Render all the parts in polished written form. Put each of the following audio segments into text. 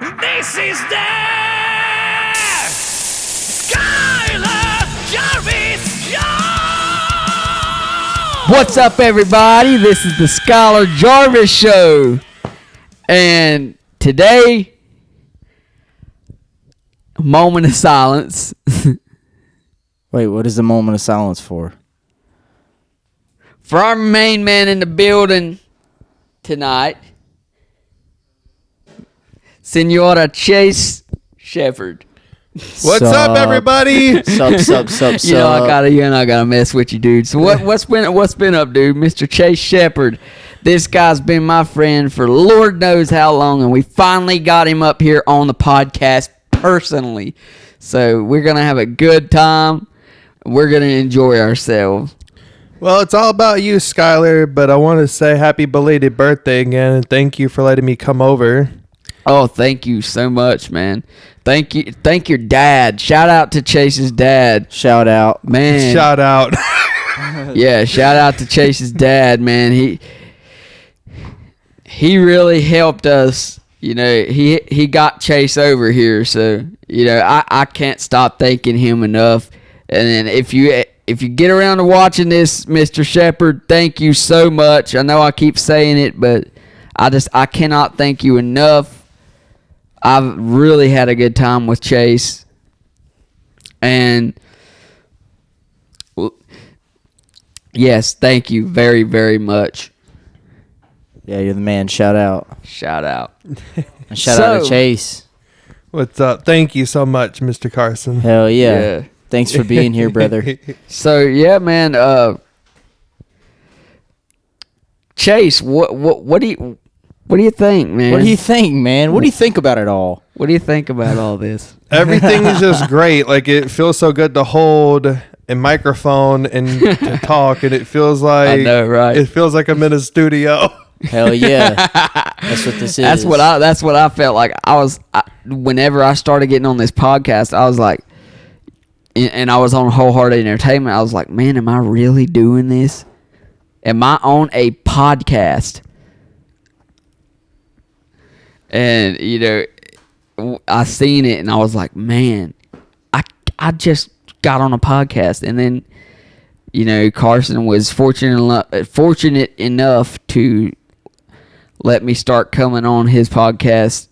This is the Skyler Jarvis Show! What's up, everybody? This is the Skyler Jarvis Show. And today, a moment of silence. Wait, what is the moment of silence for? For our main man in the building tonight, Senora Chase Shepard. What's up, everybody? Sup. You know I gotta mess with you, dude. So what's been up, dude? Mr. Chase Shepard. This guy's been my friend for Lord knows how long, and we finally got him up here on the podcast personally. So we're gonna have a good time. We're gonna enjoy ourselves. Well, it's all about you, Skyler, but I want to say happy belated birthday again, and thank you for letting me come over. Oh, thank you so much, man. Thank your dad. Shout out to Chase's dad. Shout out. Man. Shout out. Yeah, shout out to Chase's dad, man. He really helped us. You know, he got Chase over here, so you know, I can't stop thanking him enough. And then if you get around to watching this, Mr. Shepard, thank you so much. I know I keep saying it, but I cannot thank you enough. I've really had a good time with Chase. And yes, thank you very, very much. Yeah, you're the man. Shout out. Shout out. And shout out to Chase. What's up? Thank you so much, Mr. Carson. Hell yeah. Thanks for being here, brother. So yeah, man. Chase, what do you think, man? What do you think, man? What do you think about it all? What do you think about all this? Everything is just great. Like, it feels so good to hold a microphone and to talk, and it feels like I know, right? It feels like I'm in a studio. Hell yeah. That's what this is. That's what I felt like. Whenever I started getting on this podcast, I was like, and I was on Wholehearted Entertainment. I was like, man, am I really doing this? Am I on a podcast? And, you know, I seen it and I was like, man, I just got on a podcast. And then, you know, Carson was fortunate enough to let me start coming on his podcast,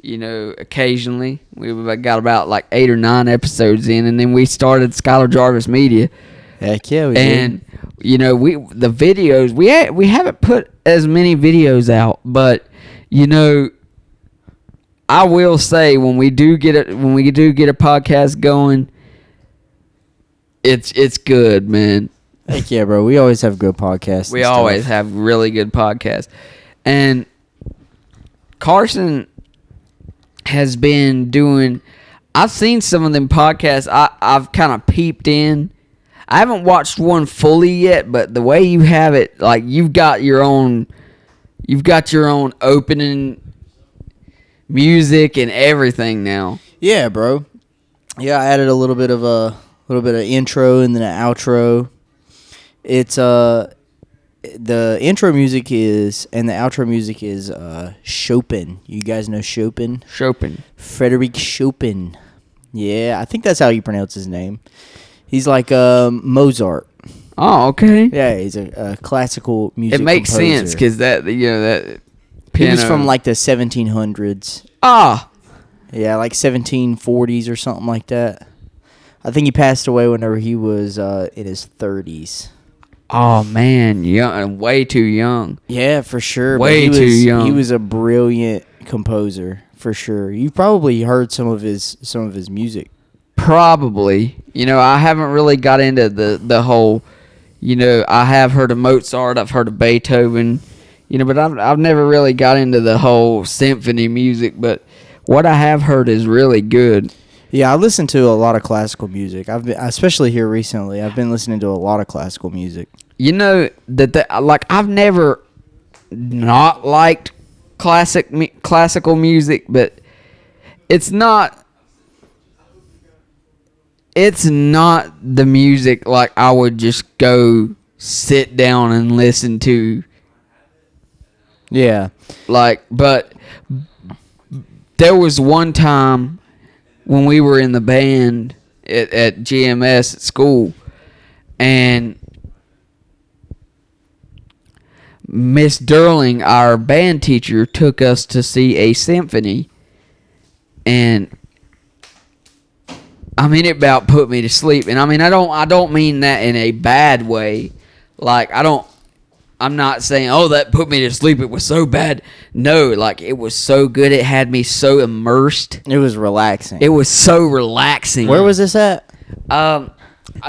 you know, occasionally. We got about like 8 or 9 episodes in, and then we started Skyler Jarvis Media. Heck yeah, we and, did. you know, the videos, we haven't put as many videos out, but you know, I will say when we do get a podcast going, it's good, man. Heck yeah, bro. We always have good podcasts. We always have really good podcasts. And Carson has been doing, I've seen some of them podcasts. I've kind of peeped in. I haven't watched one fully yet, but the way you have it, like you've got your own opening music and everything now. Yeah, bro. Yeah, I added a little bit of intro and then an outro. It's the intro music is and the outro music is Chopin. You guys know Chopin? Chopin. Frederick Chopin. Yeah, I think that's how you pronounce his name. He's like Mozart. Oh, okay. Yeah, he's a classical music. It makes composer. sense because that piano. He was from like the 1700s. Ah. Yeah, like 1740s or something like that. I think he passed away whenever he was in his 30s. Oh man, young, way too young. Yeah, for sure. Way too young. He was a brilliant composer, for sure. You've probably heard some of his music. Probably. You know, I haven't really got into the whole. You know, I have heard of Mozart. I've heard of Beethoven. You know, but I've never really got into the whole symphony music. But what I have heard is really good. Yeah, I listen to a lot of classical music. Especially here recently, I've been listening to a lot of classical music. You know like I've never not liked classical music, but it's not the music like I would just go sit down and listen to. Yeah. Like, but there was one time when we were in the band at GMS at school, and Miss Durling, our band teacher, took us to see a symphony, and I mean, it about put me to sleep. And I mean, I don't mean that in a bad way. Like, I'm not saying, oh, that put me to sleep, it was so bad. No, like, it was so good. It had me so immersed. It was relaxing. It was so relaxing. Where was this at?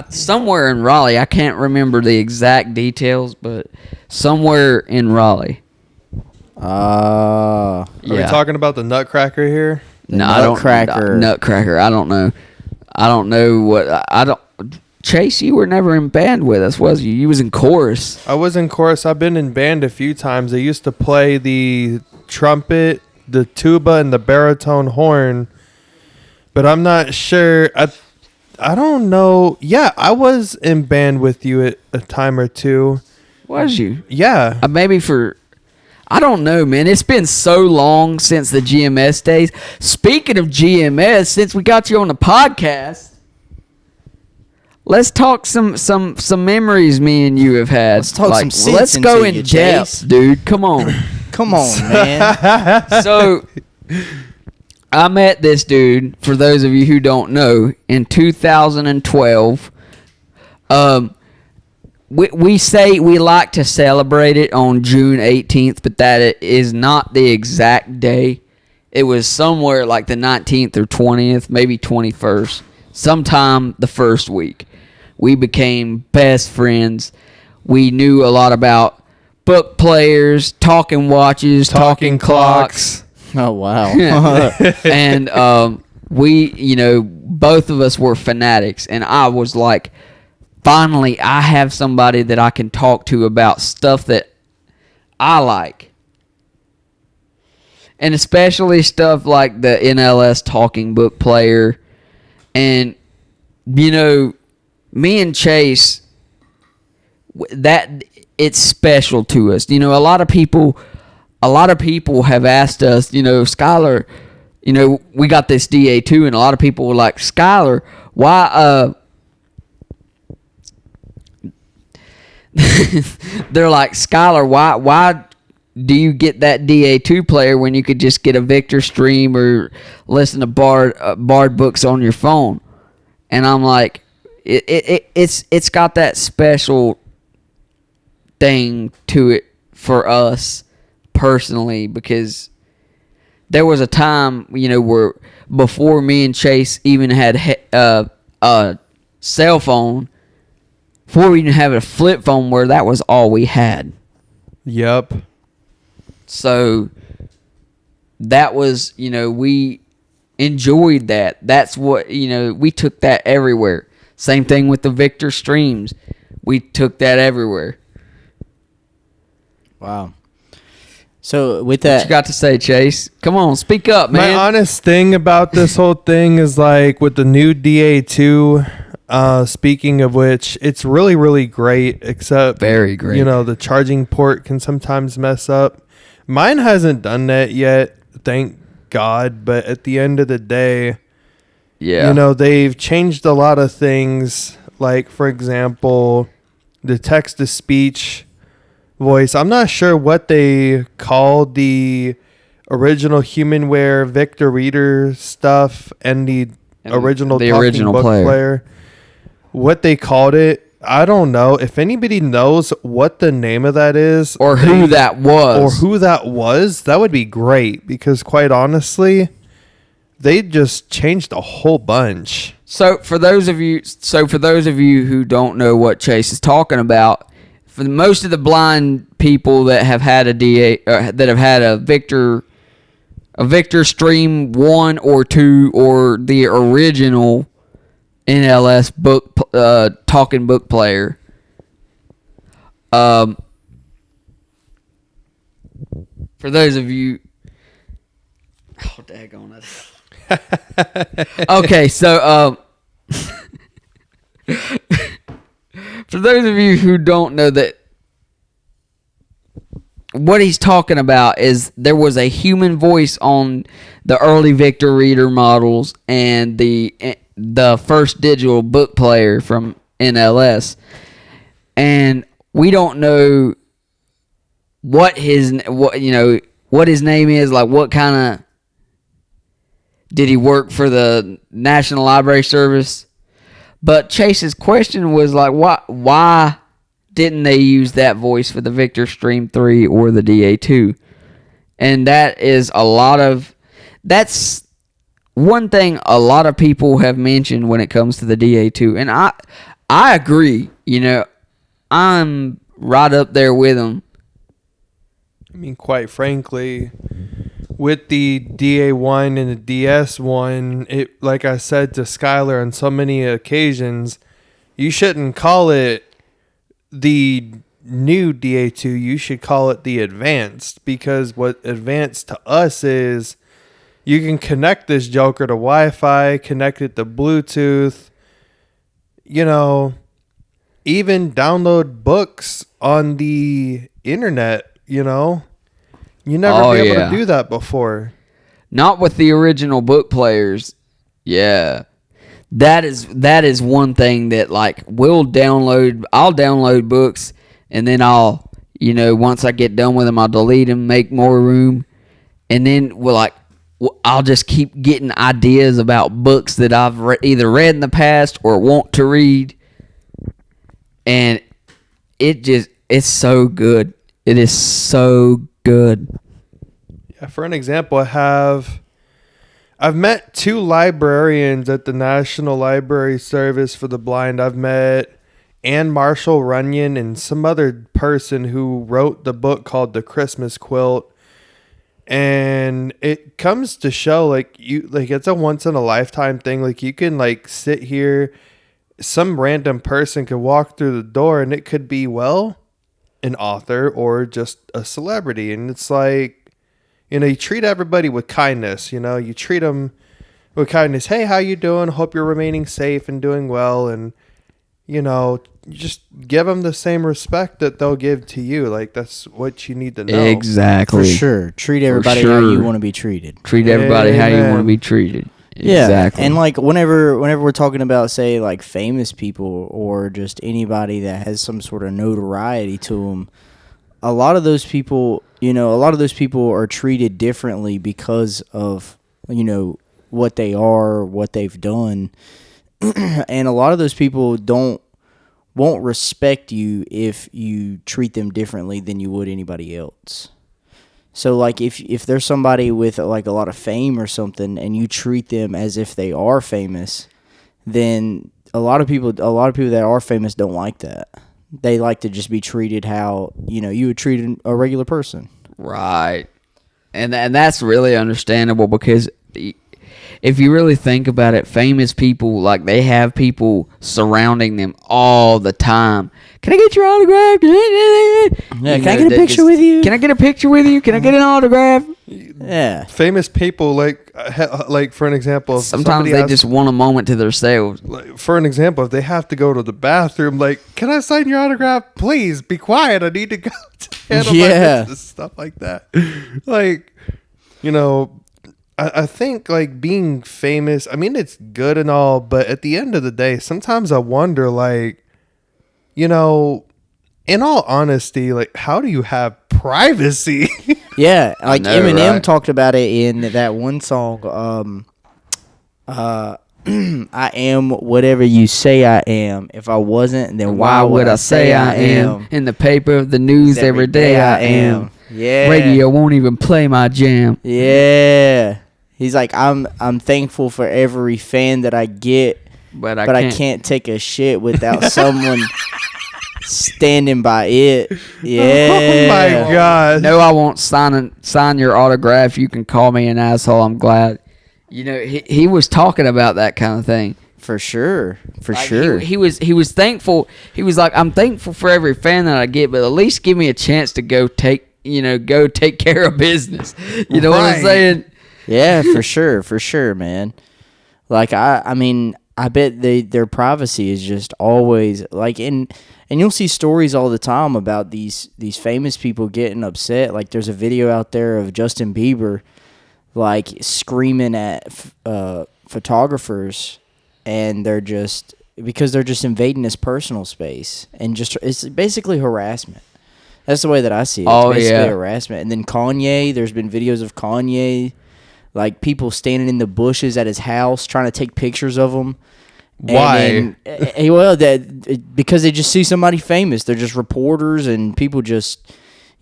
Somewhere in Raleigh. I can't remember the exact details, but somewhere in Raleigh. Are we talking about the Nutcracker here? No, I don't. Nutcracker. I don't know. I don't know what. I don't. Chase, you were never in band with us, was you? You was in chorus. I was in chorus. I've been in band a few times. I used to play the trumpet, the tuba, and the baritone horn. But I'm not sure. I don't know. Yeah, I was in band with you at a time or two. Was you? Yeah. Maybe for... I don't know, man. It's been so long since the GMS days. Speaking of GMS, since we got you on the podcast, let's talk some memories me and you have had. Let's talk some sense Let's into go you, in depth, Chase. dude. Come on. Come on, man. So, I met this dude, for those of you who don't know, in 2012. We say we like to celebrate it on June 18th, but that is not the exact day. It was somewhere like the 19th or 20th, maybe 21st, sometime the first week. We became best friends. We knew a lot about book players, talking watches, talking clocks. Oh, wow. And we, both of us were fanatics, and I was like, finally, I have somebody that I can talk to about stuff that I like. And especially stuff like the NLS talking book player. And, me and Chase, that it's special to us. A lot of people have asked us, Skyler, we got this DA2, and a lot of people were like, Skyler, why, they're like, Skyler, why do you get that DA2 player when you could just get a Victor Stream or listen to Bard books on your phone? And I'm like, it's got that special thing to it for us personally, because there was a time, where before me and Chase even had a cell phone, before we even have a flip phone, where that was all we had. Yep. So that was, we enjoyed that. That's what, we took that everywhere. Same thing with the Victor Streams. We took that everywhere. Wow. So with that, What you got to say, Chase? Come on, speak up, man. My honest thing about this whole thing is, like, with the new DA2, speaking of which, it's really, really great, except very great. The charging port can sometimes mess up. Mine hasn't done that yet, thank God, but at the end of the day, they've changed a lot of things, like, for example, the text-to-speech voice. I'm not sure what they called the original Humanware Victor Reader stuff and the original book player. What they called it, I don't know. If anybody knows what the name of that is, or who that was, that would be great, because quite honestly, they just changed a whole bunch. So for those of you who don't know what Chase is talking about, for most of the blind people that have had a that have had a Victor Stream 1 or 2 or the original NLS book talking book player, for those of you, daggone it. Okay, so for those of you who don't know that what he's talking about is there was a human voice on the early Victor Reader models and the first digital book player from NLS, and we don't know what his name is. Like, what kind of, did he work for the National Library Service? But Chase's question was like, why didn't they use that voice for the Victor Stream 3 or the DA2? And that's one thing a lot of people have mentioned when it comes to the DA2. And I agree, I'm right up there with them. I mean, quite frankly, with the DA1 and the DS1, it, like I said to Skyler on so many occasions, you shouldn't call it the new DA2. You should call it the advanced, because what advanced to us is you can connect this joker to Wi-Fi, connect it to Bluetooth, even download books on the internet, You never be able to do that before. Not with the original book players. Yeah. That is one thing that, like, I'll download books, and then I'll, once I get done with them, I'll delete them, make more room, and then I'll just keep getting ideas about books that I've either read in the past or want to read, and it's so good. It is so good. Yeah, for an example, I've met 2 librarians at the National Library Service for the Blind. I've met Anne Marshall Runyon and some other person who wrote the book called The Christmas Quilt. And it comes to show, it's a once in a lifetime thing. Like, you can sit here, some random person could walk through the door, and it could be, an author or just a celebrity. And it's like, you treat everybody with kindness. You treat them with kindness. Hey, how you doing? Hope you're remaining safe and doing well. And, you just give them the same respect that they'll give to you. Like, that's what you need to know. Exactly. For sure. Treat everybody how you want to be treated. Treat everybody how you want to be treated. Yeah. Exactly. And whenever we're talking about, say, like, famous people or just anybody that has some sort of notoriety to them, a lot of those people are treated differently because of, what they are, what they've done. And a lot of those people won't respect you if you treat them differently than you would anybody else. So, like, if there's somebody with, like, a lot of fame or something, and you treat them as if they are famous, then a lot of people that are famous don't like that. They like to just be treated how, you would treat a regular person. Right. And that's really understandable, because if you really think about it, famous people, like, they have people surrounding them all the time. Can I get your autograph? Yeah, can I get a picture with you? Can I get a picture with you? Can I get an autograph? Yeah. Famous people, like for an example, sometimes they just want a moment to themselves. For an example, if they have to go to the bathroom, like, can I sign your autograph? Please be quiet. I need to go to handle my business, stuff like that. Like, I think, like, being famous, I mean, it's good and all, but at the end of the day, sometimes I wonder, like, in all honesty, like, how do you have privacy? Yeah, like, know, Eminem right? talked about it in that one song, I am whatever you say I am. If I wasn't, then why would I say I am? In the paper, the news, every day I am. Yeah. Radio won't even play my jam. Yeah. He's like, I'm thankful for every fan that I get, but I can't take a shit without someone standing by it. Yeah. Oh my God. No, I won't sign your autograph. You can call me an asshole. I'm glad. He was talking about that kind of thing. For sure. He was thankful. He was like, I'm thankful for every fan that I get, but at least give me a chance to go take care of business. You know what I'm saying? Yeah, for sure, man. Like, I mean, I bet their privacy is just always like and you'll see stories all the time about these famous people getting upset. Like there's a video out there of Justin Bieber like screaming at photographers, and they're just because they're just invading his personal space, and just it's basically harassment. That's the way that I see it. It's basically harassment. And then Kanye, there's been videos of Kanye, like people standing in the bushes at his house trying to take pictures of him. Why? Well, because they just see somebody famous. They're just reporters and people just,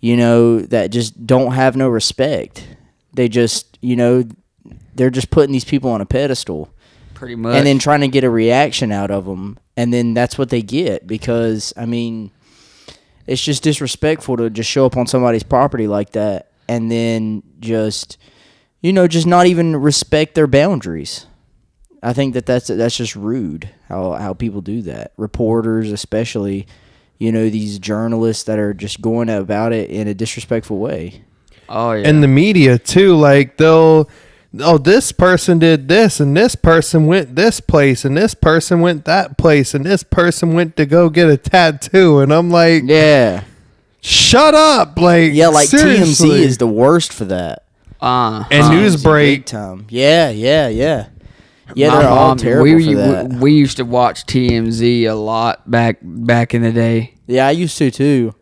that just don't have no respect. They just, they're just putting these people on a pedestal. Pretty much. And then trying to get a reaction out of them. And then that's what they get because, I mean, it's just disrespectful to just show up on somebody's property like that and then just, just not even respect their boundaries. I think that's just rude how people do that. Reporters, especially, these journalists that are just going about it in a disrespectful way. Oh yeah. And the media too, like this person did this and this person went this place and this person went that place and this person went to go get a tattoo, and I'm like, yeah, shut up, like seriously. TMZ is the worst for that. And Newsbreak time. Yeah, they're all terrible for that. We used to watch TMZ a lot back in the day. Yeah, I used to too.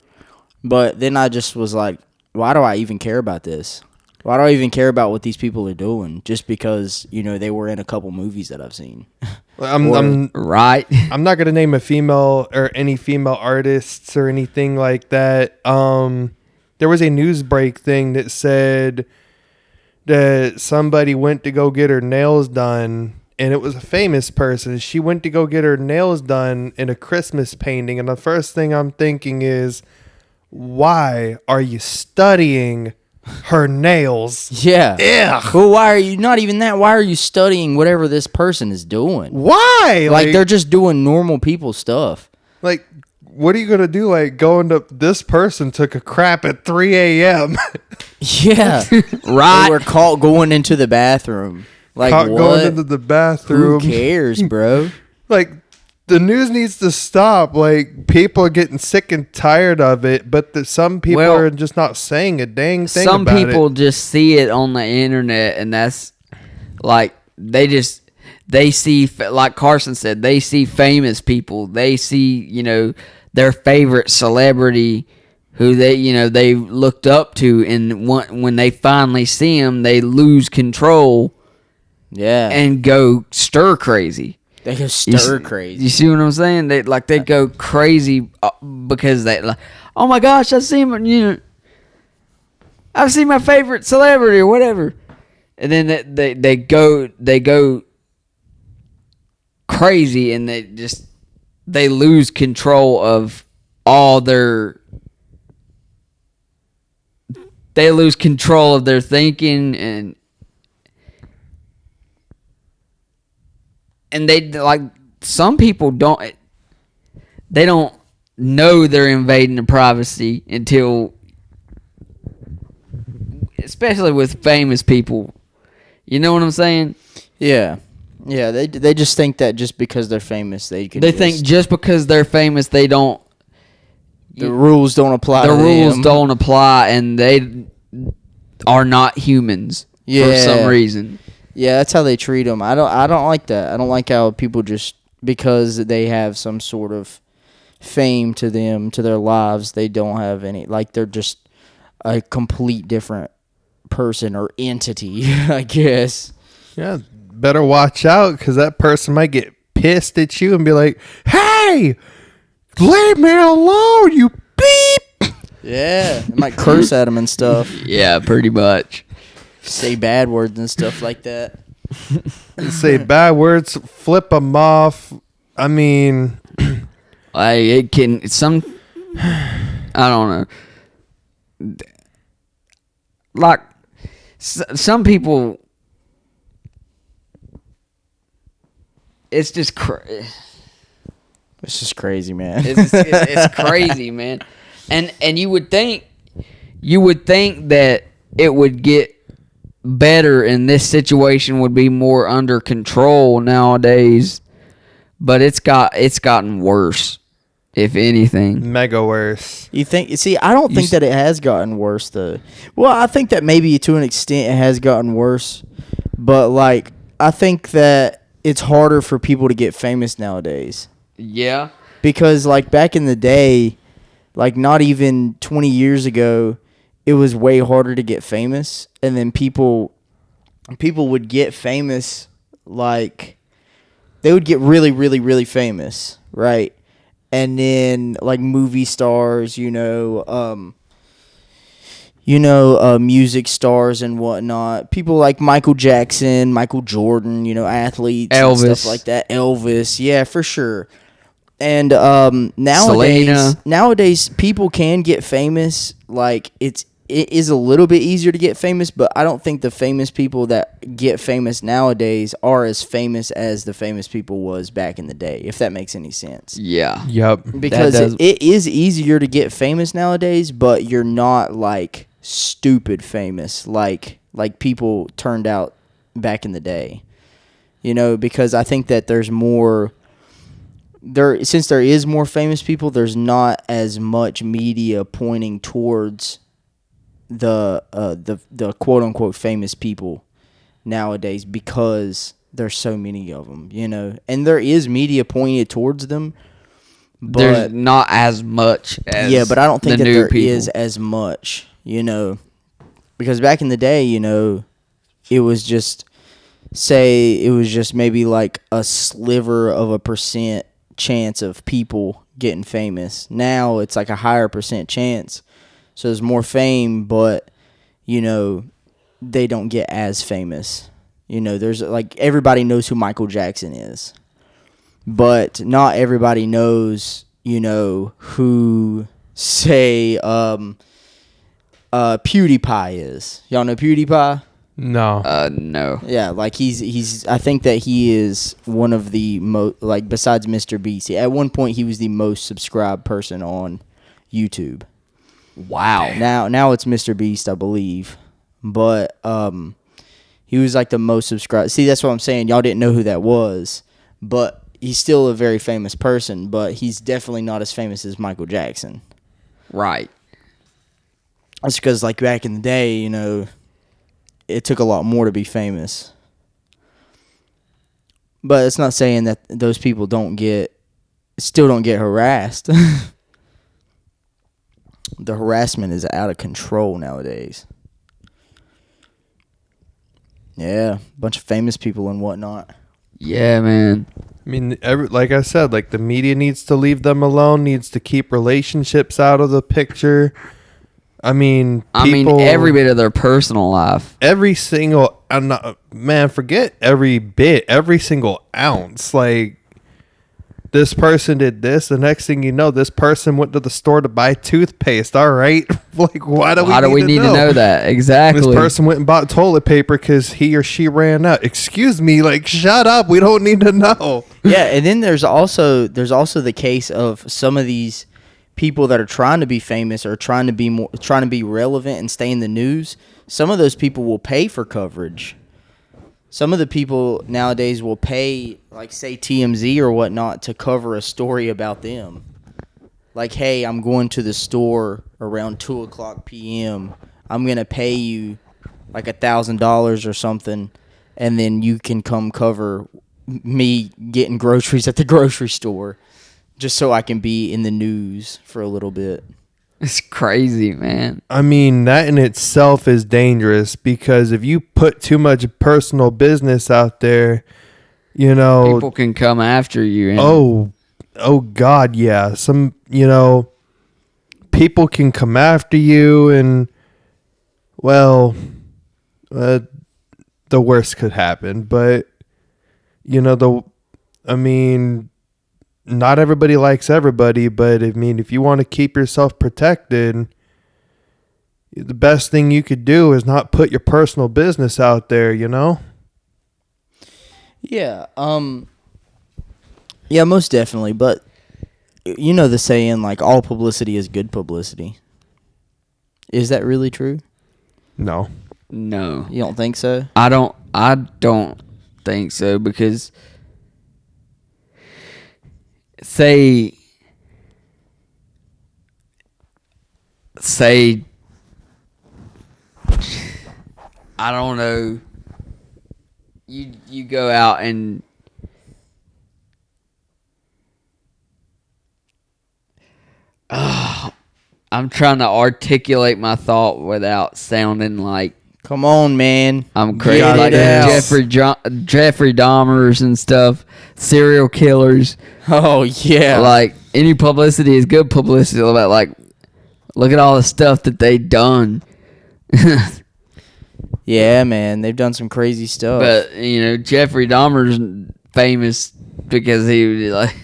But then I just was like, why do I even care about this? Why do I even care about what these people are doing? Just because, they were in a couple movies that I've seen. I'm right. I'm not going to name a female or any female artists or anything like that. There was a Newsbreak thing that said that somebody went to go get her nails done, and it was a famous person. She went to go get her nails done in a Christmas painting, and the first thing I'm thinking is, why are you studying her nails? Yeah. Ugh. Well, why are you not even that? Why are you studying whatever this person is doing? Why? Like they're just doing normal people stuff. Like, what are you going to do? Like, going to this person took a crap at 3 a.m. Yeah. Right. They were caught going into the bathroom. Like, Caught what? going into the bathroom. Who cares, bro? Like, the news needs to stop. Like, people are getting sick and tired of it, but some people are just not saying a dang thing about it. Some people just see it on the internet, and that's like they see, like Carson said, they see famous people. They see, their favorite celebrity who they looked up to, and when they finally see him, they lose control. Yeah. And go stir crazy. They go stir crazy. You see what I'm saying? They go crazy because they like, oh my gosh, I've seen my favorite celebrity or whatever, and then they go crazy, and they lose control of all their. They lose control of their thinking and they like some people don't know they're invading the privacy until, especially with famous people. You know what I'm saying? Yeah. Yeah, they just think that just because they're famous they can think just because they're famous they don't the rules don't apply. The rules don't apply, and they are not humans for some reason. Yeah, that's how they treat them. I don't like that. I don't like how people just because they have some sort of fame to them, to their lives, they don't have any. Like they're just a complete different person or entity, I guess. Yeah, better watch out because that person might get pissed at you and be like, "Hey, leave me alone, you beep." Yeah, they might curse at them and stuff. Yeah, pretty much. Say bad words and stuff like that. Say bad words, flip them off. I mean, it can I don't know. Like some people, it's just it's just crazy, man. It's crazy, man. And you would think that it would get better and this situation would be more under control nowadays. but it's gotten worse, if anything. Mega worse. You think? See, I don't think that it has gotten worse though. Well, I think that maybe to an extent it has gotten worse, but like I think that it's harder for people to get famous nowadays. Yeah. Because like back in the day, like not even 20 years ago, it was way harder to get famous, and then people would get famous, like they would get really, really, really famous, right? And then like movie stars, music stars and whatnot. People like Michael Jackson, Michael Jordan, athletes, Elvis. and stuff like that. Elvis, yeah, for sure. And Selena. nowadays people can get famous. Like it is a little bit easier to get famous, but I don't think the famous people that get famous nowadays are as famous as the famous people was back in the day, if that makes any sense. Yeah. Yep. Because it is easier to get famous nowadays, but you're not like stupid famous like people turned out back in the day. Because I think that there's more since there is more famous people, there's not as much media pointing towards the quote unquote famous people nowadays, because there's so many of them, and there is media pointed towards them, but There's not as much as but I don't think the that new there people. is as much, because back in the day, it was just maybe like a sliver of a percent chance of people getting famous. Now it's like a higher percent chance. So there's more fame, but, they don't get as famous. There's like everybody knows who Michael Jackson is, but not everybody knows, who, say, PewDiePie is. Y'all know PewDiePie? No. No. Yeah, like he's. I think that he is one of the most, like besides Mr. Beast. At one point, he was the most subscribed person on YouTube. Wow. Now it's Mr. Beast, I believe, but he was like the most subscribed. See, that's what I'm saying. Y'all didn't know who that was, but he's still a very famous person. But he's definitely not as famous as Michael Jackson. Right. That's because, like back in the day, it took a lot more to be famous. But it's not saying that those people still don't get harassed. The harassment is out of control nowadays. Yeah, a bunch of famous people and whatnot. Yeah, man. I mean, like I said, like the media needs to leave them alone, needs to keep relationships out of the picture. I mean, every bit of their personal life. Every single, forget every bit, every single ounce. Like, this person did this. The next thing you know, this person went to the store to buy toothpaste. All right. Like, why do we need to know that? Exactly. This person went and bought toilet paper because he or she ran out. Excuse me. Like, shut up. We don't need to know. Yeah. And then there's also the case of some of these people that are trying to be famous or trying to be relevant and stay in the news. Some of those people will pay for coverage. Some of the people nowadays will pay, like, say, TMZ or whatnot to cover a story about them. Like, hey, I'm going to the store around 2 o'clock p.m. I'm going to pay you, like, $1,000 or something, and then you can come cover me getting groceries at the grocery store just so I can be in the news for a little bit. It's crazy, man. I mean, that in itself is dangerous because if you put too much personal business out there, people can come after you. And oh God, yeah. Some, people can come after you and, well, the worst could happen. But, not everybody likes everybody, but if you want to keep yourself protected, the best thing you could do is not put your personal business out there, Yeah. Yeah, most definitely. But the saying, like, all publicity is good publicity. Is that really true? No. No. You don't think so? I don't think so because say I don't know, you go out and I'm trying to articulate my thought without sounding like Come on, man. I'm crazy. Get Like it out. Jeffrey Dahmers and stuff, serial killers. Oh, yeah. Like, any publicity is good publicity. Like, look at all the stuff that they done. Yeah, man. They've done some crazy stuff. But, you know, Jeffrey Dahmer's famous because he was like...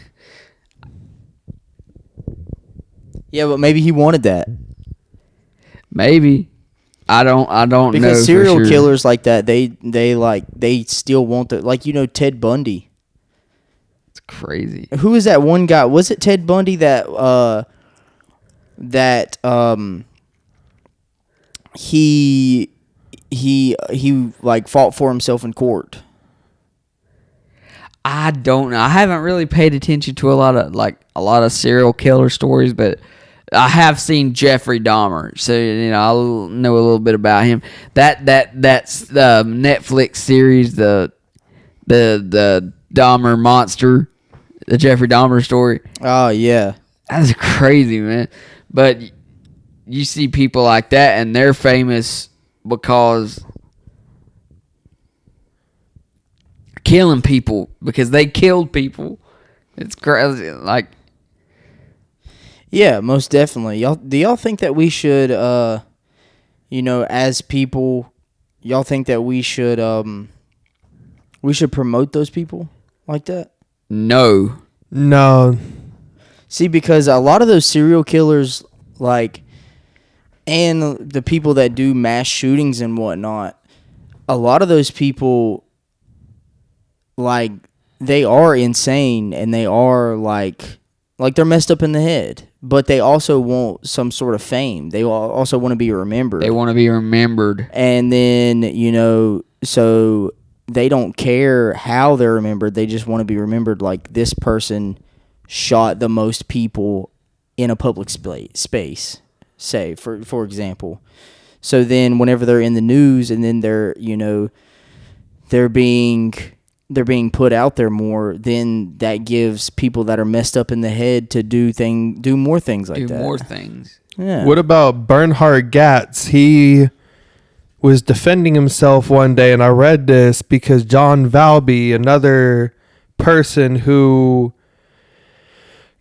Yeah, but maybe he wanted that. Maybe. I don't know Because serial for sure. killers like that, they still want the, like, you know, Ted Bundy. It's crazy. Who is that one guy? Was it Ted Bundy that he like fought for himself in court? I don't know. I haven't really paid attention to a lot of serial killer stories, but I have seen Jeffrey Dahmer, so you know I'll know a little bit about him. That's the Netflix series, the Dahmer monster, the Jeffrey Dahmer story. Oh yeah, That's crazy, man. But you see people like that, and they're famous because killing people because they killed people. It's crazy, like. yeah, most definitely. Do y'all think that we should, you know, as people, y'all think that we should promote those people like that? No. See, because a lot of those serial killers, like, and the people that do mass shootings and whatnot, a lot of those people, like, they are insane and they are like they're messed up in the head, but they also want some sort of fame. They also want to be remembered. They want to be remembered. And then, you know, so they don't care how they're remembered. They just want to be remembered like this person shot the most people in a public space, say, for example. So then whenever they're in the news and then they're, you know, they're being put out there more, then that gives people that are messed up in the head to do more things like that. Do more things. Yeah. What about Bernhard Gatz? He was defending himself one day, and I read this because John Valby, another person who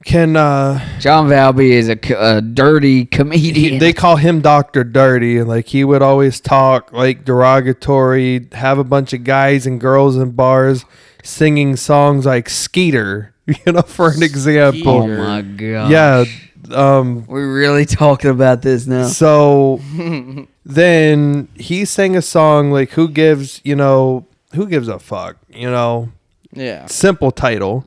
can... John Valby is a dirty comedian. They call him Dr. Dirty. Like, he would always talk, like, derogatory, have a bunch of guys and girls in bars singing songs like Skeeter, you know, for an example. Oh, my God. Yeah. We're really talking about this now. So then he sang a song like who gives a fuck, you know? Yeah. Simple title.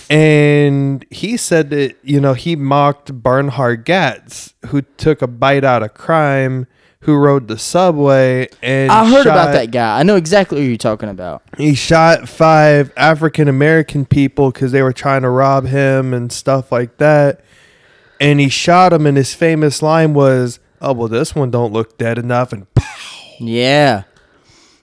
And he said that, you know, he mocked Bernhard Gatz, who took a bite out of crime, who rode the subway and I heard about that guy. I know exactly who you're talking about. He shot 5 African American people because they were trying to rob him and stuff like that. And he shot him, and his famous line was, "Oh, well, this one don't look dead enough," and pow. Yeah.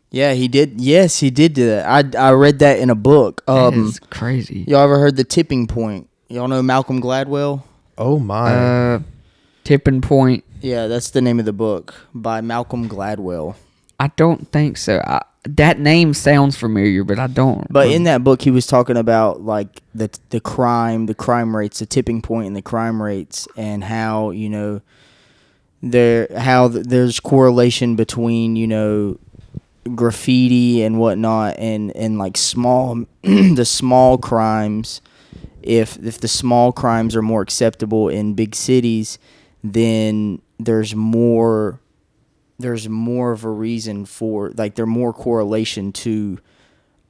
Yeah, he did. Yes, he did do that. I read that in a book. That is crazy. Y'all ever heard The Tipping Point? Y'all know Malcolm Gladwell? Oh, my. Tipping Point. Yeah, that's the name of the book by Malcolm Gladwell. I don't think so. That name sounds familiar, but I don't. But in that book, he was talking about like the crime rates, the tipping point in the crime rates, and how, you know, there's correlation between, you know, graffiti and whatnot and like the small crimes. If the small crimes are more acceptable in big cities, then there's more of a reason for, like, there's more correlation to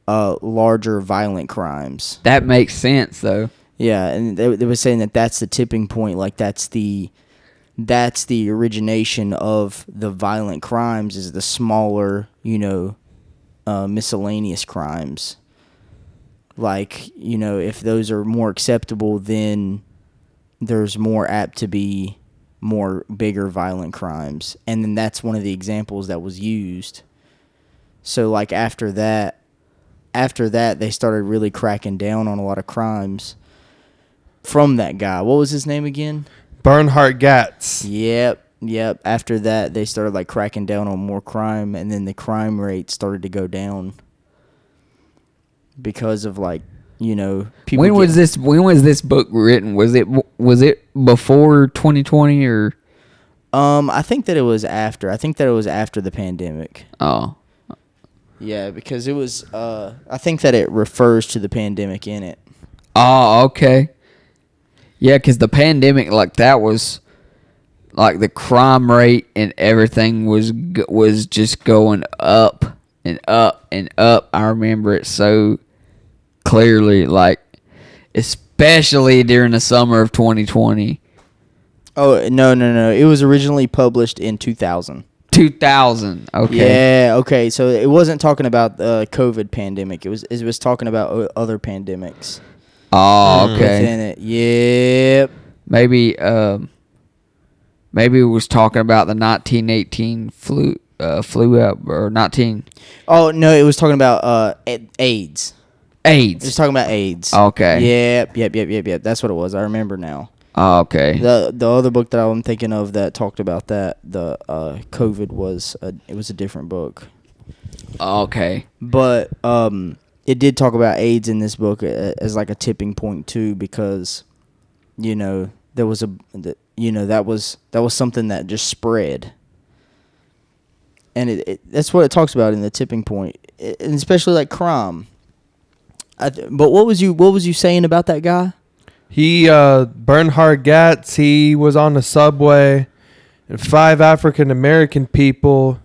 larger violent crimes. That makes sense, though. Yeah, and they were saying that that's the tipping point. Like, that's the origination of the violent crimes, is the smaller, you know, miscellaneous crimes. like, you know, if those are more acceptable, then there's more apt to be more bigger violent crimes. And then that's one of the examples that was used. So like after that they started really cracking down on a lot of crimes from that guy. What was his name again? Bernhard Gatz. Yep. After that they started like cracking down on more crime, and then the crime rate started to go down because of, like, you know, people. When was this book written? Was it before 2020 or? I think that it was after. I think that it was after the pandemic. Oh. Yeah, because it was. I think that it refers to the pandemic in it. Oh, okay. Yeah, because the pandemic, like, that was, like, the crime rate and everything was just going up and up and up. I remember it so clearly, like, especially during the summer of 2020. Oh, no. It was originally published in 2000. 2000. Okay. Yeah, okay. So it wasn't talking about the COVID pandemic. It was talking about other pandemics. Oh, okay. Within it. Yep. Maybe it was talking about the 1918 flu out, or 19. Oh, no, it was talking about AIDS. AIDS. It was talking about AIDS. Okay. Yep. That's what it was. I remember now. Oh, okay. The other book that I'm thinking of that talked about that, the COVID was a different book. Okay. But it did talk about AIDS in this book as like a tipping point too, because, you know, there was that was something that just spread, and that's what it talks about in the tipping point, and especially like crime. But what was you saying about that guy? He, Bernhard Gatz, he was on the subway, and 5 African American people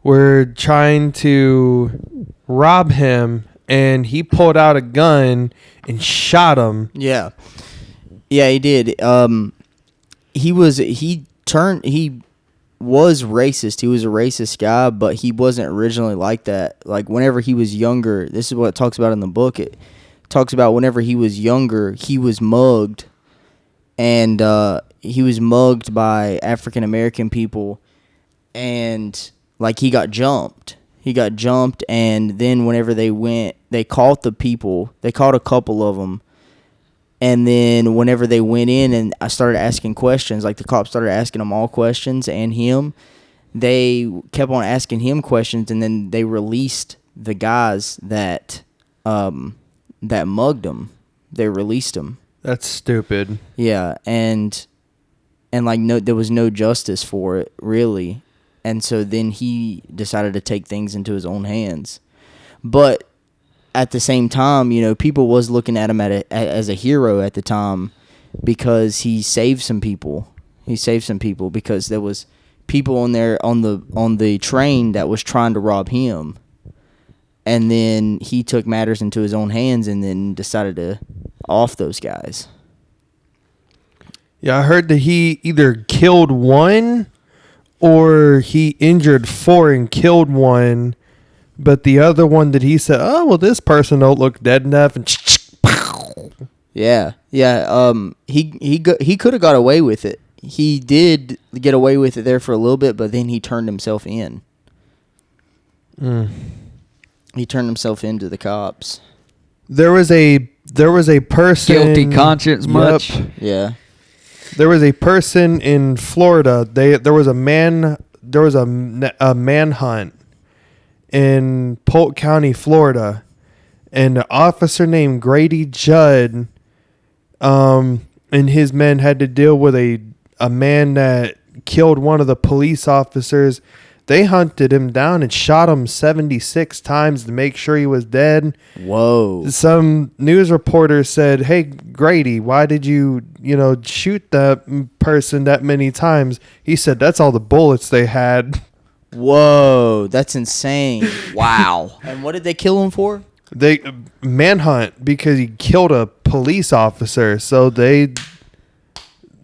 were trying to rob him, and he pulled out a gun and shot him. Yeah, he did. He was racist. He was a racist guy, but he wasn't originally like that. Like, whenever he was younger, this is what it talks about in the book. It talks about whenever he was younger, he was mugged, and he was mugged by African American people, and like he got jumped, and then whenever they caught the people, they caught a couple of them, and then whenever they went in and I started asking questions, like the cops started asking them all questions, and him, they kept on asking him questions, and then they released the guys that mugged him. They released him. That's stupid. Yeah, and like there was no justice for it, really. And so then he decided to take things into his own hands. But at the same time, you know, people was looking at him as a hero at the time, because he saved some people. Because there was people on the train that was trying to rob him. And then he took matters into his own hands and then decided to off those guys. Yeah, I heard that he either killed one or he injured 4 and killed one. But the other one that he said, oh, well, this person don't look dead enough. And Yeah. He could have got away with it. He did get away with it there for a little bit, but then he turned himself in. He turned himself into the cops. There was a person. Guilty conscience much? Yeah. There was a person in Florida. There was a manhunt in Polk County, Florida, and an officer named Grady Judd, and his men had to deal with a man that killed one of the police officers. They hunted him down and shot him 76 times to make sure he was dead. Whoa. Some news reporter said, hey, Grady, why did you shoot that person that many times? He said, that's all the bullets they had. Whoa, that's insane. Wow. And what did they kill him for? They manhunt because he killed a police officer. So they,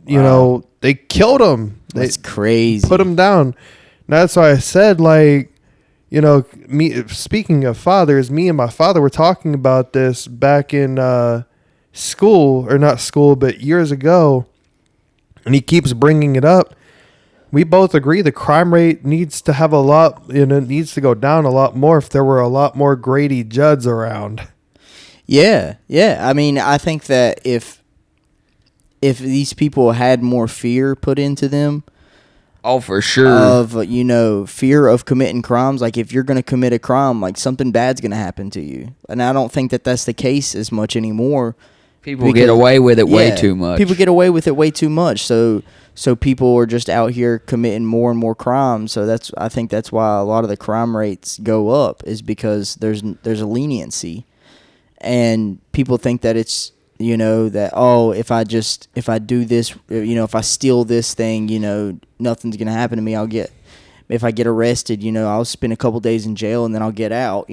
they killed him. That's crazy. Put him down. That's why I said, like, You know, speaking of fathers, me and my father were talking about this back in school, or not school, but years ago, and he keeps bringing it up. We both agree the crime rate needs to have a lot, needs to go down a lot more if there were a lot more Grady Judds around. Yeah. I mean, I think that if these people had more fear put into them, for sure, of fear of committing crimes, like if you're going to commit a crime, like something bad's going to happen to you, and I don't think that that's the case as much anymore. People get away with it way too much. People get away with it way too much. So people are just out here committing more and more crimes. So I think that's why a lot of the crime rates go up, is because there's a leniency, and people think that it's that if I do this, if I steal this thing, nothing's gonna happen to me. If I get arrested, I'll spend a couple days in jail and then I'll get out.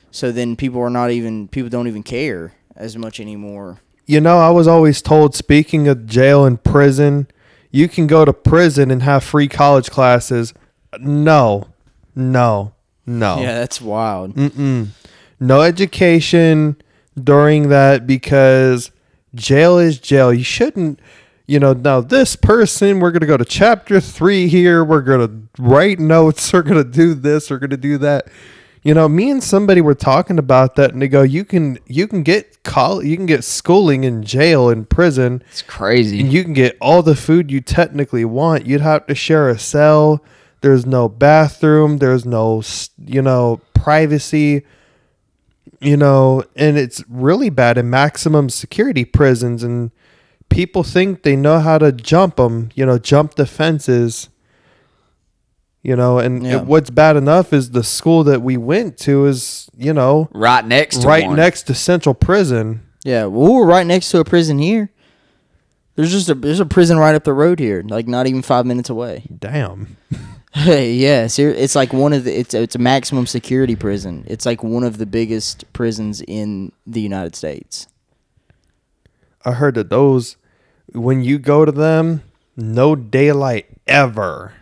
So then people don't even care as much anymore. I was always told, speaking of jail and prison, you can go to prison and have free college classes. No. Yeah, that's wild. No education during that, because jail is jail. You shouldn't, now this person, we're going to go to chapter 3 here. We're going to write notes. We're going to do this. We're going to do that. Me and somebody were talking about that, and they go, you can get schooling in jail, in prison. It's crazy. And you can get all the food you technically want. You'd have to share a cell. There's no bathroom. There's no, privacy. And it's really bad in maximum security prisons, and people think they know how to jump them, jump the fences. What's bad enough is the school that we went to is, right next to Central Prison. Yeah, well, we're right next to a prison here. There's a prison right up the road here, like not even 5 minutes away. Damn. Yeah, it's like it's a maximum security prison. It's like one of the biggest prisons in the United States. I heard that those, when you go to them, no daylight ever.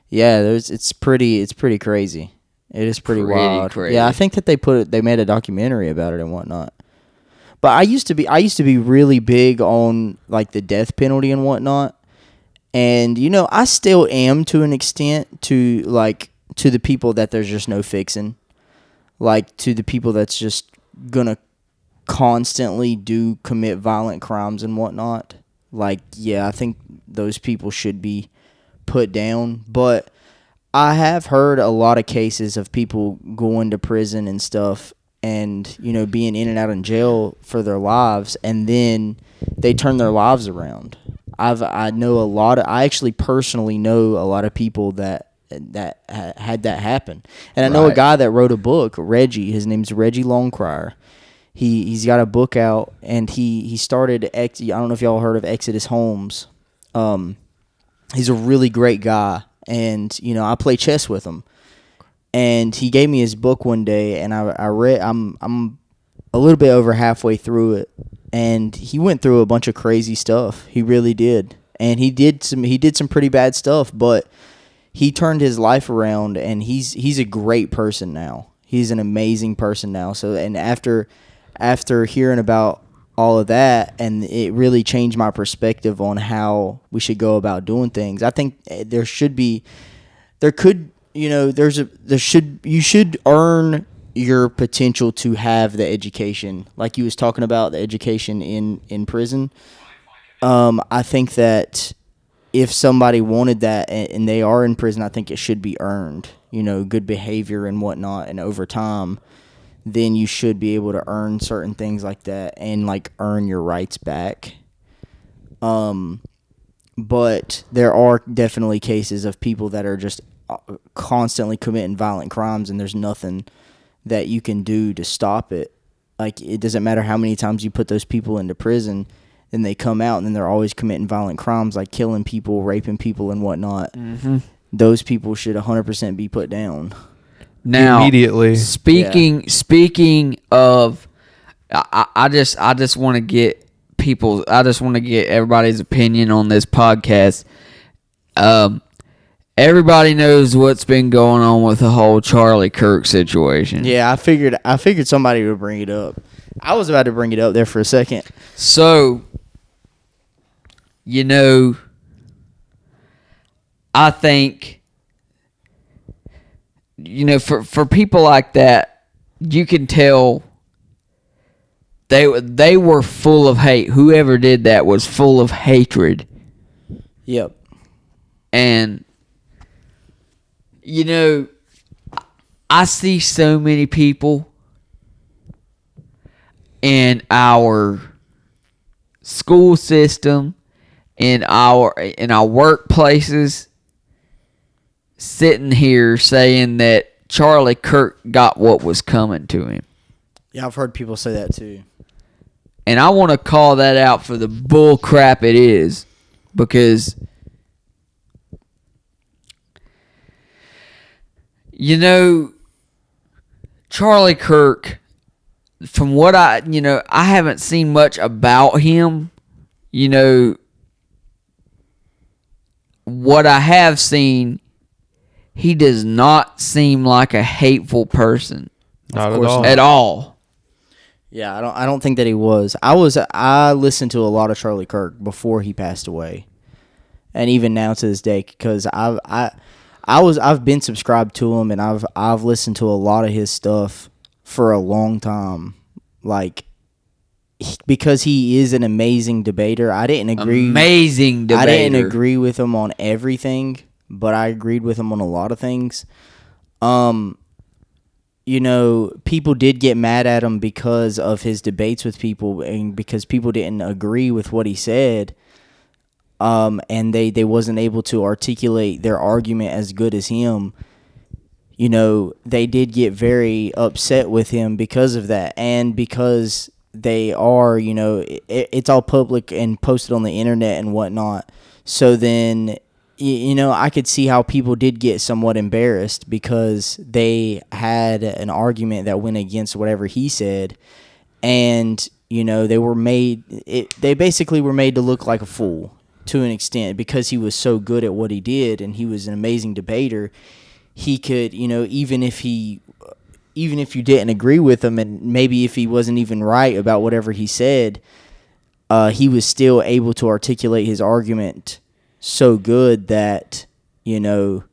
Yeah, it's pretty crazy. It is pretty wild. Crazy. Yeah, I think that they made a documentary about it and whatnot. But I used to be really big on like the death penalty and whatnot. And I still am to an extent, to the people that there's just no fixing. Like to the people that's just gonna constantly commit violent crimes and whatnot. Like, yeah, I think those people should be put down. But I have heard a lot of cases of people going to prison and stuff, and being in and out of jail for their lives, and then they turn their lives around. I actually personally know a lot of people that had that happen, and I know a guy that wrote a book, Reggie. His name's Reggie Longcrier. He's got a book out, and he started I don't know if y'all heard of Exodus Holmes. He's a really great guy, and I play chess with him. And he gave me his book one day, and I read. I'm a little bit over halfway through it, and he went through a bunch of crazy stuff. He really did, and he did some pretty bad stuff, but he turned his life around, and he's a great person now. He's an amazing person now. So, and after hearing about all of that, and it really changed my perspective on how we should go about doing things. I think you should earn your potential to have the education, like you was talking about, the education in prison. I think that if somebody wanted that and they are in prison, I think it should be earned, good behavior and whatnot, and over time, then you should be able to earn certain things like that and like earn your rights back. But there are definitely cases of people that are just constantly committing violent crimes, and there's nothing that you can do to stop it. Like, it doesn't matter how many times you put those people into prison, then they come out and then they're always committing violent crimes, like killing people, raping people, and whatnot. Mm-hmm. Those people should 100% be put down. Now, immediately. Speaking of, I just want to get everybody's opinion on this podcast. everybody knows what's been going on with the whole Charlie Kirk situation. Yeah, I figured somebody would bring it up. I was about to bring it up there for a second. So, I think, for people like that, you can tell they were full of hate. Whoever did that was full of hatred. Yep. And, I see so many people in our school system, in our workplaces, sitting here saying that Charlie Kirk got what was coming to him. Yeah, I've heard people say that too. And I want to call that out for the bull crap it is, because Charlie Kirk, from what I haven't seen much about him. What I have seen, he does not seem like a hateful person. Not at all. Yeah, I don't think that he was. I listened to a lot of Charlie Kirk before he passed away, and even now to this day, because I've been subscribed to him, and I've listened to a lot of his stuff for a long time, because he is an amazing debater. I didn't agree with him on everything, but I agreed with him on a lot of things. People did get mad at him because of his debates with people, and because people didn't agree with what he said. And they wasn't able to articulate their argument as good as him. They did get very upset with him because of that, and because they are, it's all public and posted on the internet and whatnot. So then, I could see how people did get somewhat embarrassed because they had an argument that went against whatever he said, and they basically were made to look like a fool to an extent, because he was so good at what he did and he was an amazing debater. He could, even if you didn't agree with him, and maybe if he wasn't even right about whatever he said, he was still able to articulate his argument so good that, it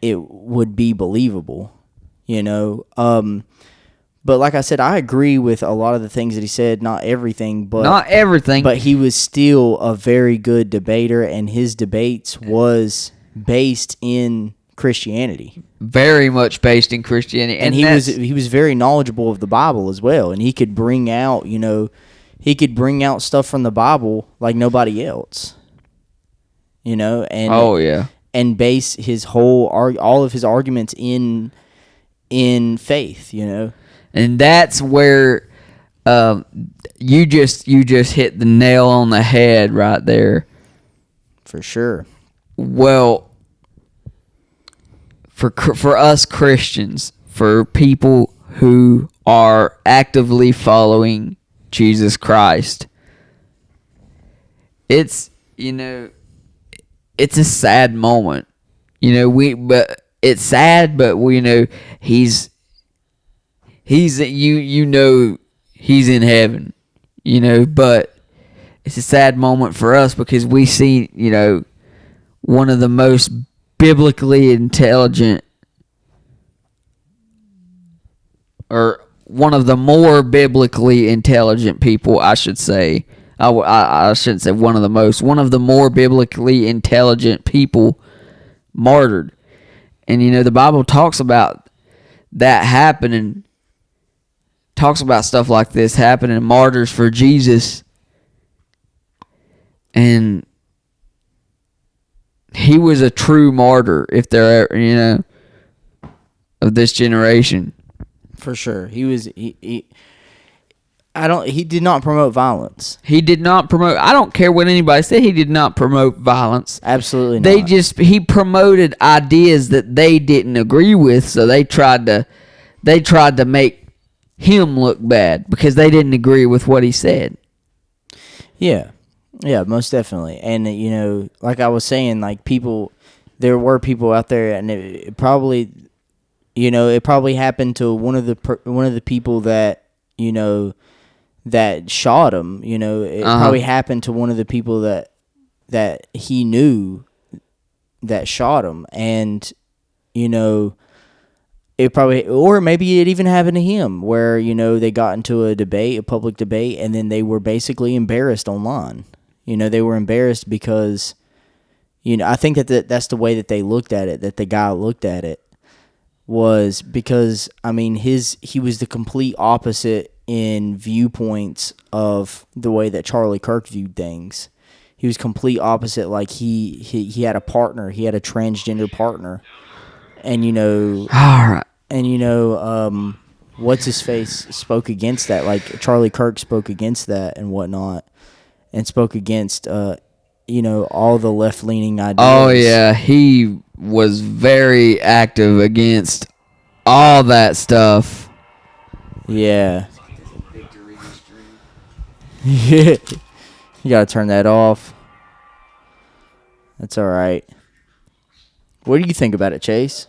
would be believable, But like I said, I agree with a lot of the things that he said. Not everything. But he was still a very good debater, and his debates was based in Christianity. Very much based in Christianity. And he was very knowledgeable of the Bible as well, and he could bring out, stuff from the Bible like nobody else. And oh yeah. And base his all of his arguments in faith, And that's where you just hit the nail on the head right there. For sure. Well, for us Christians, for people who are actively following Jesus Christ, it's it's a sad moment. But it's sad, but he's he's in heaven, but it's a sad moment for us because we see, one of the most biblically intelligent, or one of the more biblically intelligent people, I should say. I shouldn't say one of the most. One of the more biblically intelligent people martyred. And, the Bible talks about that happening. Talks about stuff like this happening, martyrs for Jesus. And he was a true martyr, if there ever, of this generation. For sure. He did not promote violence. He did not promote. I don't care what anybody said. He did not promote violence. Absolutely not. He promoted ideas that they didn't agree with, so they tried to make him look bad because they didn't agree with what he said. Yeah, most definitely. And like I was saying, like people, there were people out there, and it probably, it probably happened to one of the people that, that shot him. It probably happened to one of the people that he knew that shot him, and it probably, or maybe it even happened to him, where they got into a public debate, and then they were basically embarrassed online. They were embarrassed because, I think that's the way that they looked at it, that the guy looked at it, was because, he was the complete opposite in viewpoints of the way that Charlie Kirk viewed things. He was complete opposite. Like he had a partner, he had a transgender partner, and all right, and what's his face spoke against that. Like Charlie Kirk spoke against that and whatnot, and spoke against all the left leaning ideas. Oh yeah, he was very active against all that stuff. Yeah. Yeah. You gotta turn that off. That's all right. What do you think about it, Chase?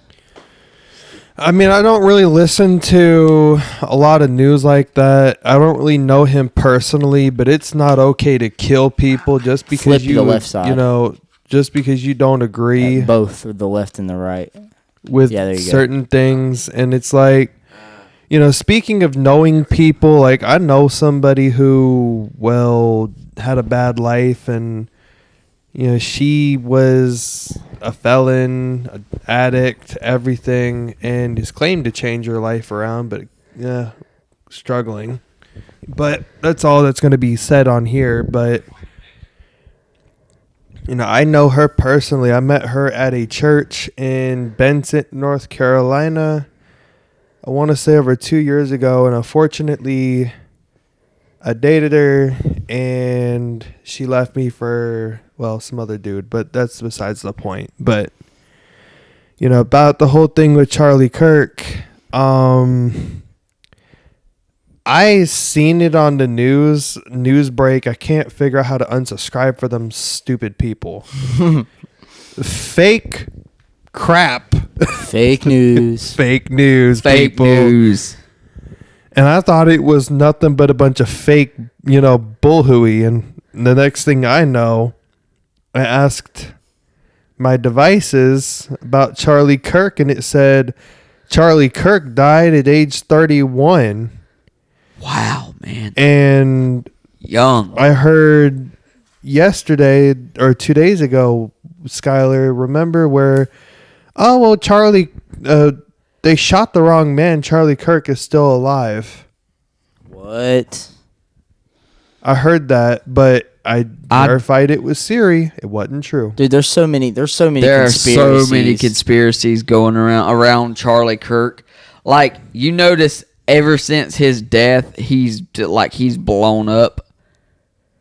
I don't really listen to a lot of news like that. I don't really know him personally, but it's not okay to kill people just because Flip to the left side. Just because you don't agree. Both the left and the right. With certain things. And it's like, speaking of knowing people, like I know somebody who, had a bad life, and she was a felon, an addict, everything, and has claimed to change her life around, but struggling. But that's all that's going to be said on here. But I know her personally. I met her at a church in Benson, North Carolina, I want to say over 2 years ago, and unfortunately I dated her, and she left me for, some other dude, but that's besides the point. But, about the whole thing with Charlie Kirk, I seen it on the news break. I can't figure out how to unsubscribe for them stupid people. Fake crap. Fake news. Fake news, Fake people. news. And I thought it was nothing but a bunch of fake, bullhooey. And the next thing I know, I asked my devices about Charlie Kirk, and it said Charlie Kirk died at age 31. Wow, man. And young. I heard yesterday or 2 days ago, Skyler, remember where, Charlie, they shot the wrong man. Charlie Kirk is still alive. What? I heard that, but I verified it with Siri. It wasn't true. Dude, there are so many There conspiracies. are so many conspiracies going around Charlie Kirk. Like, you notice ever since his death, he's blown up.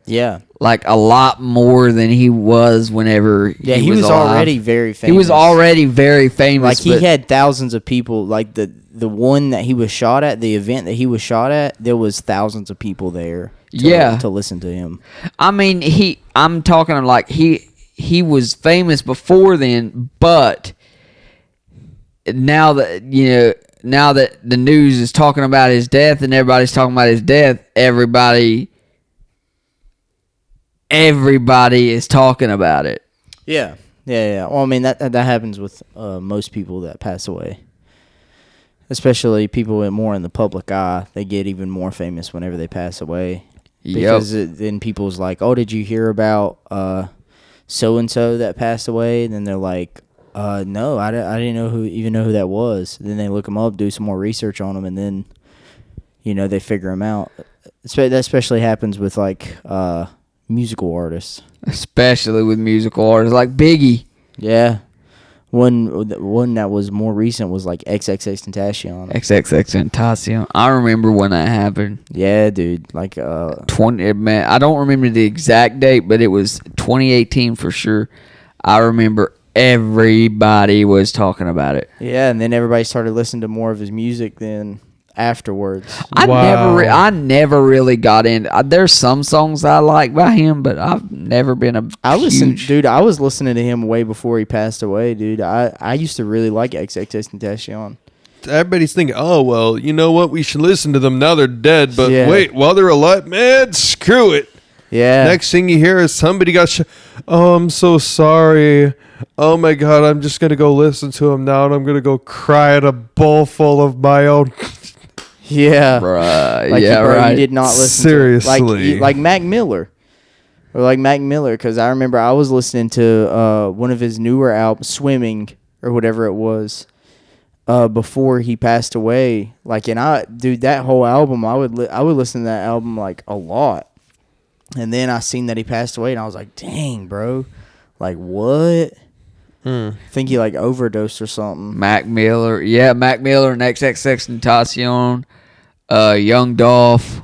Yeah. Like a lot more than he was whenever he was alive. Already very famous. He was already very famous. Like he had thousands of people. Like the one that he was shot at, the event that he was shot at, there was thousands of people there to listen to him. I'm talking like he was famous before then, but now that the news is talking about his death and everybody's talking about his death, everybody is talking about it. Yeah. Well, that happens with most people that pass away. Especially people more in the public eye. They get even more famous whenever they pass away. Because then people's like, oh, did you hear about so-and-so that passed away? And then they're like, no, I didn't even know who that was. And then they look them up, do some more research on them, and then, they figure them out. That especially happens with, musical artists. Especially with musical artists like Biggie. Yeah. One that was more recent was XXXTentacion. XXXTentacion. I remember when that happened. Yeah, dude. 20. Man, I don't remember the exact date, but it was 2018 for sure. I remember everybody was talking about it. Yeah, and then everybody started listening to more of his music. Then afterwards. I never really got in. There's some songs I like by him, but I've never been a I was listening to him way before he passed away, dude. I used to really like XXXTentacion. Everybody's thinking, oh, well, you know what? We should listen to them now they're dead. But wait, while they're alive, man, screw it. Yeah. Next thing you hear is somebody got oh, I'm so sorry. Oh, my God, I'm just going to go listen to him now, and I'm going to go cry at a bowl full of my own. Yeah. Right. Like, yeah, bro, right. you did not listen Seriously. to like Mac Miller. Or like Mac Miller, because I remember I was listening to one of his newer albums, Swimming, or whatever it was. Before he passed away, like, and that whole album, I would listen to that album like a lot, and then I seen that he passed away, and I was like, dang, bro, like what? I think he like overdosed or something. Mac Miller and XXXTentacion, Young Dolph.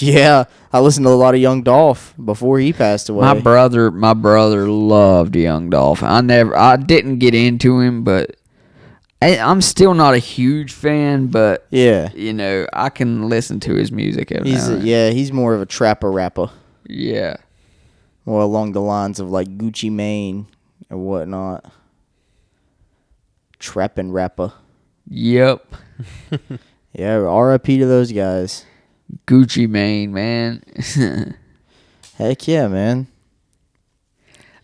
Yeah, I listened to a lot of Young Dolph before he passed away. My brother loved Young Dolph. I didn't get into him, but I'm still not a huge fan, but yeah, you know, I can listen to his music every now and then. Yeah, he's more of a trapper rapper. Yeah. More along the lines of like Gucci Mane or whatnot. Trapping rapper. Yep. Yeah, R.I.P. to those guys. Gucci Mane, man. Heck yeah, man.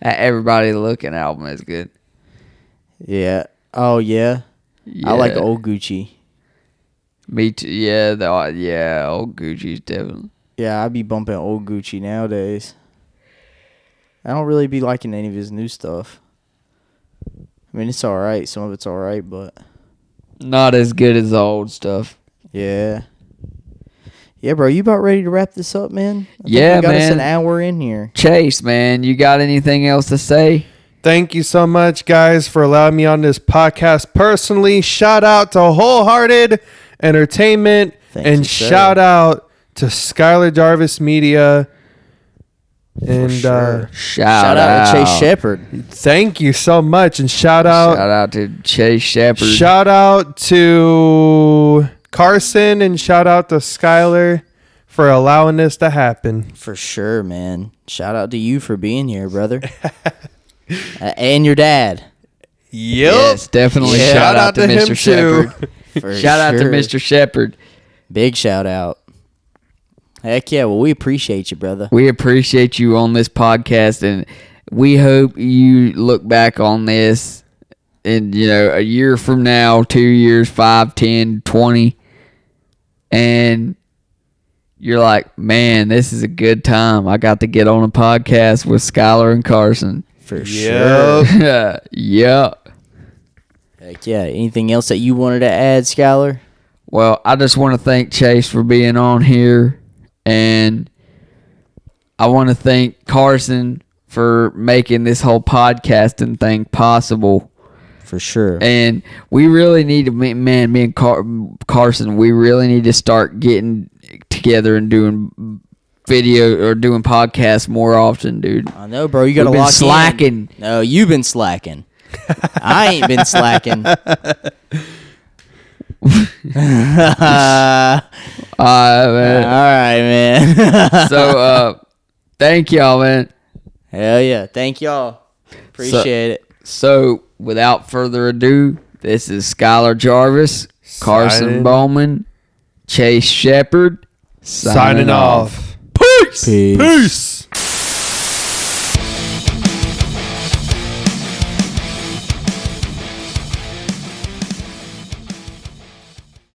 That Everybody Looking album is good. Yeah. Oh, yeah. Yeah. I like old Gucci. Me too. Yeah, old Gucci's definitely. Yeah, I be bumping old Gucci nowadays. I don't really be liking any of his new stuff. I mean, it's all right. Some of it's all right, but Not as good as the old stuff. yeah. Yeah, bro, you about ready to wrap this up, man? I think Yeah, we got us man. an hour in here. Chase, man, you got anything else to say? Thank you so much, guys, for allowing me on this podcast personally. Shout out to Wholehearted Entertainment. Thank and you, sir. shout out to Skyler Jarvis Media. And Sure. Shout out to Chase Shepard. thank you so much. And shout out to Chase Shepard. Shout out to Carson and shout out to Skyler for allowing this to happen. For sure, man. Shout out to you for being here, brother. And your dad. Yep. Yes, definitely. Yeah. Shout out to him Mr. Shepard. For Shout out to sure. Mr. Shepard. Big shout out. Heck yeah, well, we appreciate you, brother. We appreciate you on this podcast, and we hope you look back on this in, a year from now, 2 years, 5, 10, 20, and you're like, man, this is a good time. I got to get on a podcast with Skyler and Carson. For sure. Yeah. Heck yeah. Anything else that you wanted to add, Skyler? Well, I just want to thank Chase for being on here, and I want to thank Carson for making this whole podcasting thing possible. For sure. And we really need to, me and Carson, we really need to start getting together and doing video or doing podcasts more often, dude. I know, bro. You got to We've been lock slacking. in. No, you've been slacking. I ain't been slacking. Man. All right, man. So, thank y'all, man. Hell yeah. Thank y'all. Appreciate it. So, without further ado, this is Skyler Jarvis, Carson Signing. Bowman, Chase Shepard, Signing off. Peace. Peace. Peace.